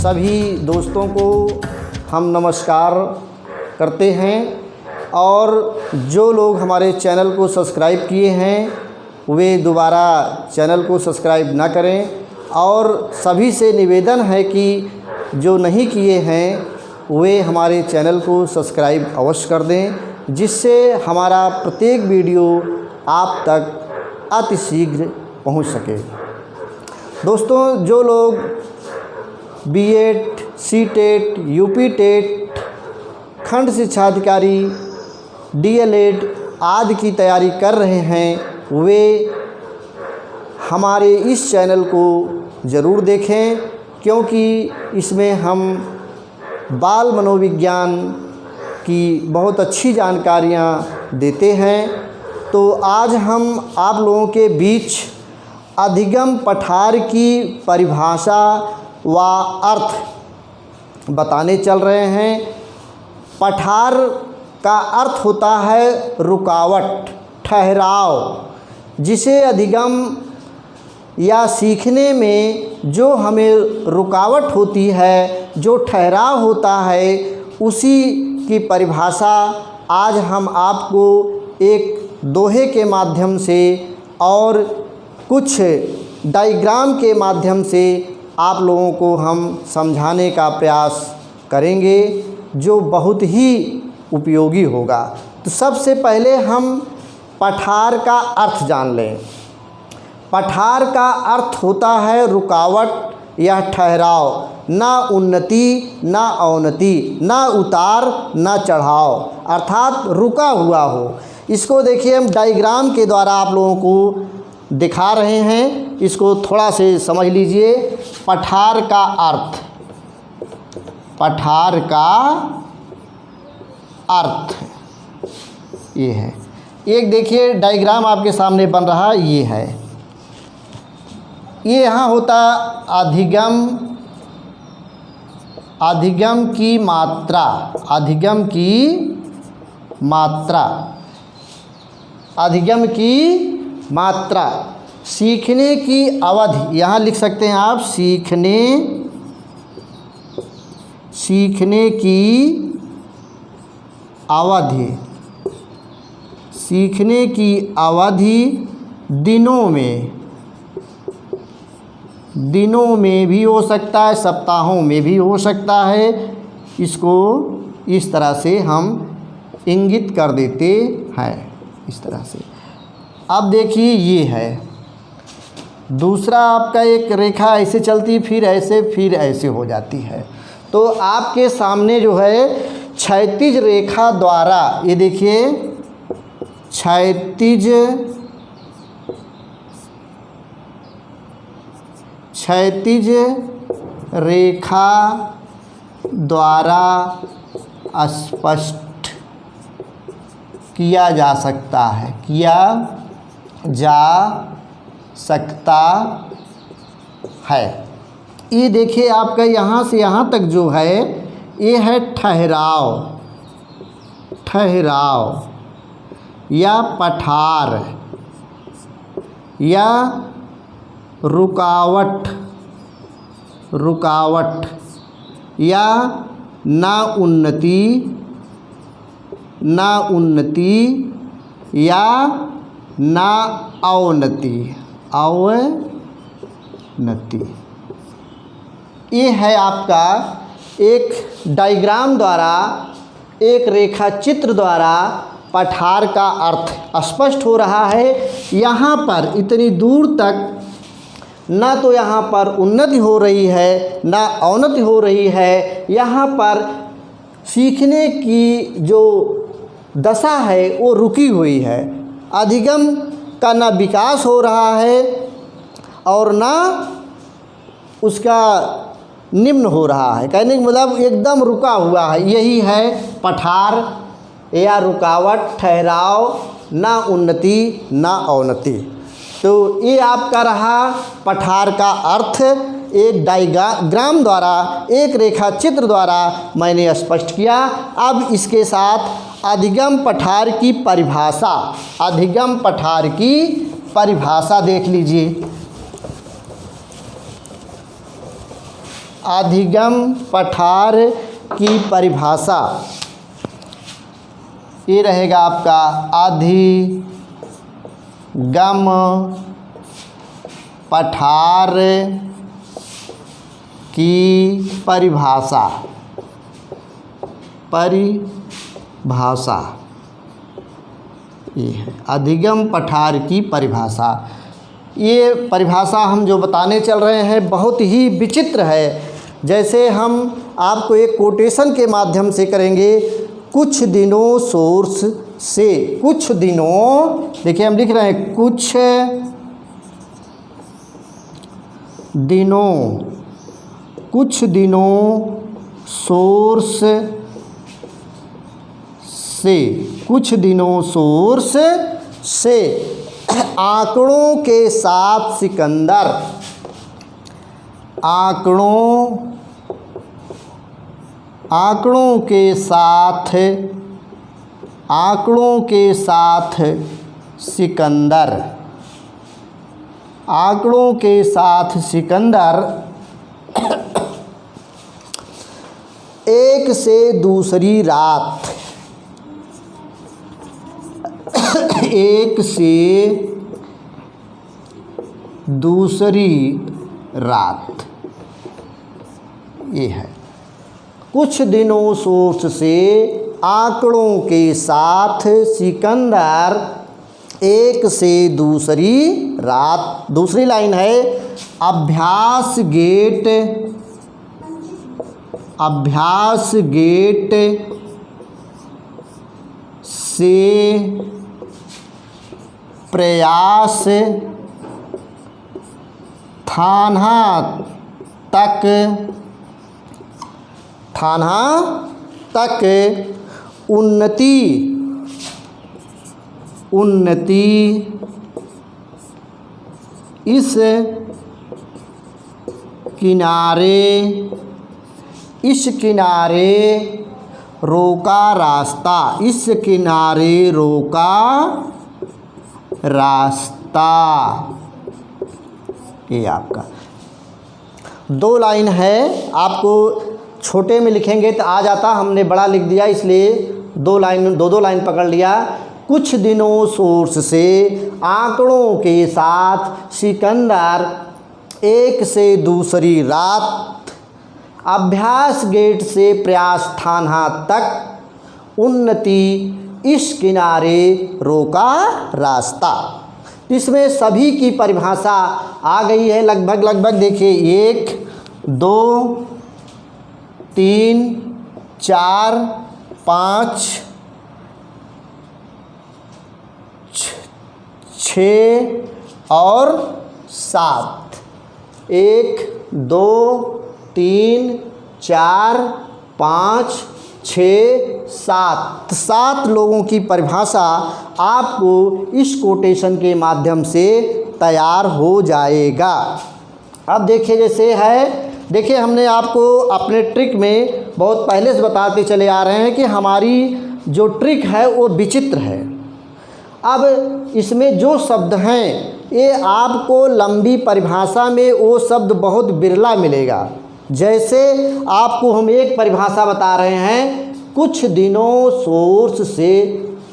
सभी दोस्तों को हम नमस्कार करते हैं और जो लोग हमारे चैनल को सब्सक्राइब किए हैं वे दोबारा चैनल को सब्सक्राइब ना करें और सभी से निवेदन है कि जो नहीं किए हैं वे हमारे चैनल को सब्सक्राइब अवश्य कर दें, जिससे हमारा प्रत्येक वीडियो आप तक अतिशीघ्र पहुंच सके। दोस्तों, जो लोग बीएड, सीटेट, यूपी टेट, खंड शिक्षा अधिकारी, डीएलएड आदि की तैयारी कर रहे हैं वे हमारे इस चैनल को ज़रूर देखें, क्योंकि इसमें हम बाल मनोविज्ञान की बहुत अच्छी जानकारियाँ देते हैं। तो आज हम आप लोगों के बीच अधिगम पठार की परिभाषा व अर्थ बताने चल रहे हैं। पठार का अर्थ होता है रुकावट, ठहराव, जिसे अधिगम या सीखने में जो हमें रुकावट होती है, जो ठहराव होता है, उसी की परिभाषा आज हम आपको एक दोहे के माध्यम से और कुछ डायग्राम के माध्यम से आप लोगों को हम समझाने का प्रयास करेंगे, जो बहुत ही उपयोगी होगा। तो सबसे पहले हम पठार का अर्थ जान लें। पठार का अर्थ होता है रुकावट या ठहराव, ना उन्नति ना अवनति, ना उतार ना चढ़ाव, अर्थात रुका हुआ हो। इसको देखिए, हम डायग्राम के द्वारा आप लोगों को दिखा रहे हैं, इसको थोड़ा से समझ लीजिए। पठार का अर्थ, पठार का अर्थ ये है। एक देखिए डायग्राम आपके सामने बन रहा, ये है। ये यहाँ होता अधिगम, अधिगम की मात्रा, अधिगम की मात्रा, अधिगम की मात्रा, सीखने की अवधि, यहाँ लिख सकते हैं आप सीखने, सीखने की अवधि, सीखने की अवधि दिनों में, दिनों में भी हो सकता है, सप्ताहों में भी हो सकता है। इसको इस तरह से हम इंगित कर देते हैं, इस तरह से। अब देखिए, ये है दूसरा आपका, एक रेखा ऐसे चलती फिर ऐसे हो जाती है। तो आपके सामने जो है क्षैतिज रेखा द्वारा, ये देखिए क्षैतिज रेखा द्वारा स्पष्ट किया जा सकता है, किया जा सकता है। ये देखिए आपका यहाँ से यहाँ तक जो है ये है ठहराव, ठहराव या पठार या रुकावट, रुकावट या ना उन्नति, ना उन्नति या ना अवनति, अवनति। ये है आपका एक डायग्राम द्वारा, एक रेखा चित्र द्वारा पठार का अर्थ स्पष्ट हो रहा है। यहाँ पर इतनी दूर तक ना तो यहाँ पर उन्नति हो रही है ना अवनति हो रही है। यहाँ पर सीखने की जो दशा है वो रुकी हुई है। अधिगम का ना विकास हो रहा है और ना उसका निम्न हो रहा है। कहने का मतलब एकदम रुका हुआ है। यही है पठार या रुकावट, ठहराव, ना उन्नति ना अवनति। तो ये आपका रहा पठार का अर्थ। एक डायग्राम द्वारा, एक रेखा चित्र द्वारा मैंने स्पष्ट किया। अब इसके साथ अधिगम पठार की परिभाषा, अधिगम पठार की परिभाषा देख लीजिए। अधिगम पठार की परिभाषा, ये रहेगा आपका अधिगम पठार की परिभाषा। ये है अधिगम पठार की परिभाषा। ये परिभाषा हम जो बताने चल रहे हैं बहुत ही विचित्र है। जैसे हम आपको एक कोटेशन के माध्यम से करेंगे, कुछ दिनों सोर्स से, कुछ दिनों, देखिए हम लिख रहे हैं कुछ दिनों सोर्स से, कुछ दिनों सोर्स से आंकड़ों के साथ सिकंदर, आंकड़ों के साथ सिकंदर एक से दूसरी रात, एक से दूसरी रात, ये है कुछ दिनों सोर्स से आंकड़ों के साथ सिकंदर एक से दूसरी रात। दूसरी लाइन है अभ्यास गेट से प्रयास थाना तक उन्नति इस किनारे रोका रास्ता, इस किनारे रोका रास्ता। ये आपका दो लाइन है, आपको छोटे में लिखेंगे तो आ जाता, हमने बड़ा लिख दिया इसलिए दो लाइन पकड़ लिया। कुछ दिनों सोर्स से आंकड़ों के साथ सिकंदर एक से दूसरी रात, अभ्यास गेट से प्रयास थाना तक उन्नति इस किनारे रोका रास्ता। इसमें सभी की परिभाषा आ गई है लगभग। देखिए 1 2 3 4 5 6 और 7। 1 2 3 4 5 6 7 लोगों की परिभाषा आपको इस कोटेशन के माध्यम से तैयार हो जाएगा। अब देखिए जैसे है, देखिए हमने आपको अपने ट्रिक में बहुत पहले से बताते चले आ रहे हैं कि हमारी जो ट्रिक है वो विचित्र है। अब इसमें जो शब्द हैं ये आपको लंबी परिभाषा में वो शब्द बहुत बिरला मिलेगा। जैसे आपको हम एक परिभाषा बता रहे हैं, कुछ दिनों सोर्स से,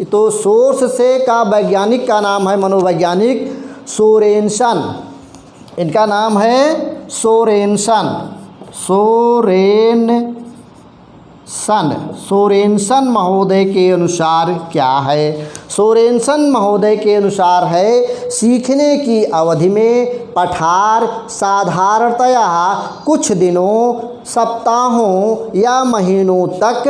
तो सोर्स से का वैज्ञानिक का नाम है मनोवैज्ञानिक सोरेनसन, इनका नाम है सोरेनसन महोदय के अनुसार क्या है? सोरेनसन महोदय के अनुसार है, सीखने की अवधि में पठार साधारणतया कुछ दिनों, सप्ताहों या महीनों तक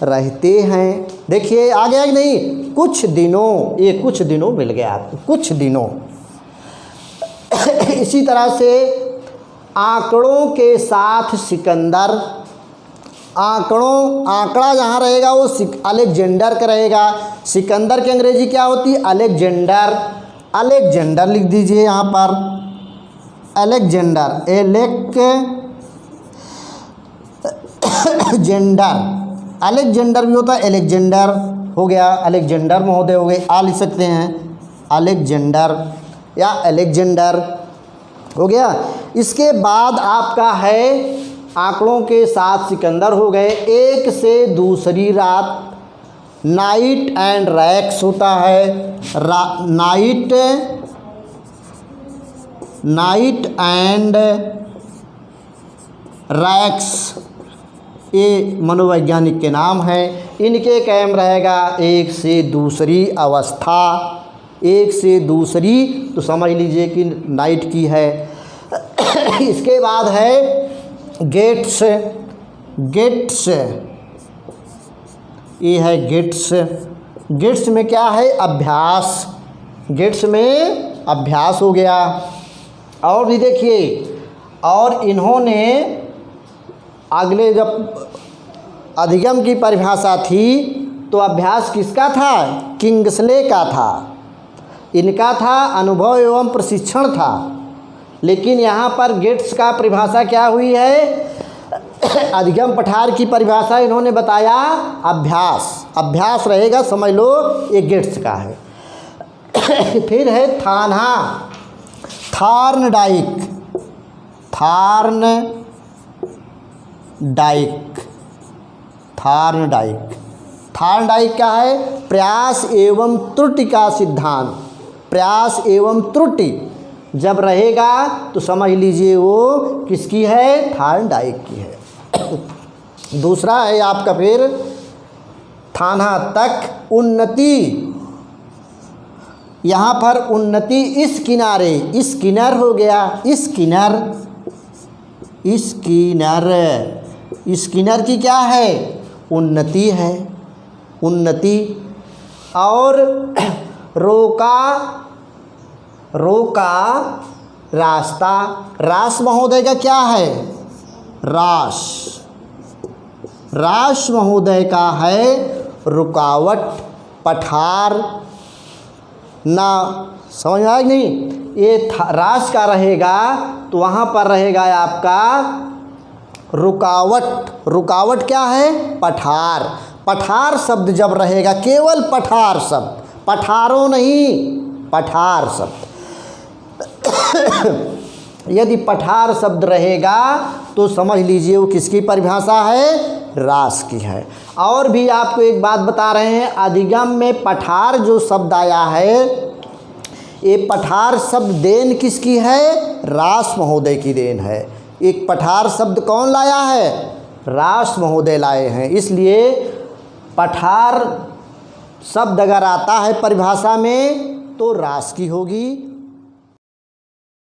रहते हैं। देखिए आ गया कि नहीं, कुछ दिनों, ये कुछ दिनों मिल गया आपको, कुछ दिनों। इसी तरह से आंकड़ों के साथ सिकंदर, आंकड़ा जहाँ रहेगा वो अलेक्जेंडर का रहेगा। सिकंदर की अंग्रेजी क्या होती है? अलेक्जेंडर लिख दीजिए यहाँ पर, अलेक्जेंडर भी होता है, अलेक्जेंडर हो गया, अलेक्जेंडर महोदय हो गए, लिख सकते हैं अलेक्जेंडर या अलेक्जेंडर हो गया। इसके बाद आपका है आंकड़ों के 7 सिकंदर हो गए। एक से दूसरी रात, नाइट एंड रैक्स होता है। नाइट एंड रैक्स, ये मनोवैज्ञानिक के नाम हैं। इनके कायम रहेगा एक से दूसरी अवस्था। एक से दूसरी तो समझ लीजिए कि नाइट की है। इसके बाद है गेट्स। गेट्स, ये है गेट्स। गेट्स में क्या है? अभ्यास। गेट्स में अभ्यास हो गया। और भी देखिए, और इन्होंने अगले जब अधिगम की परिभाषा थी तो अभ्यास किसका था? किंग्सले का था। इनका था अनुभव एवं प्रशिक्षण था। लेकिन यहाँ पर गेट्स का परिभाषा क्या हुई है? अधिगम पठार की परिभाषा इन्होंने बताया अभ्यास। अभ्यास रहेगा, समझ लो ये गेट्स का है। फिर है थाना, थार्नडाइक। थार्नडाइक क्या है? प्रयास एवं त्रुटि का सिद्धांत। प्रयास एवं त्रुटि जब रहेगा तो समझ लीजिए वो किसकी है? थार्नडाइक की है। दूसरा है आपका फिर थाना तक उन्नति। यहाँ पर उन्नति इस किनारे, स्किनर हो गया। स्किनर की क्या है? उन्नति है। उन्नति। और रोका रास्ता। रास महोदय का क्या है? रास महोदय का है रुकावट, पठार। ना समझ आया नहीं? ये रास का रहेगा तो वहाँ पर रहेगा आपका रुकावट। रुकावट क्या है? पठार। पठार शब्द जब रहेगा, केवल पठार शब्द, पठारों नहीं, पठार शब्द। यदि पठार शब्द रहेगा तो समझ लीजिए वो किसकी परिभाषा है? रास की है। और भी आपको एक बात बता रहे हैं, अधिगम में पठार जो शब्द आया है, ये पठार शब्द देन किसकी है? रास महोदय की देन है। एक पठार शब्द कौन लाया है? रास महोदय लाए हैं। इसलिए पठार शब्द अगर आता है परिभाषा में तो रास की होगी।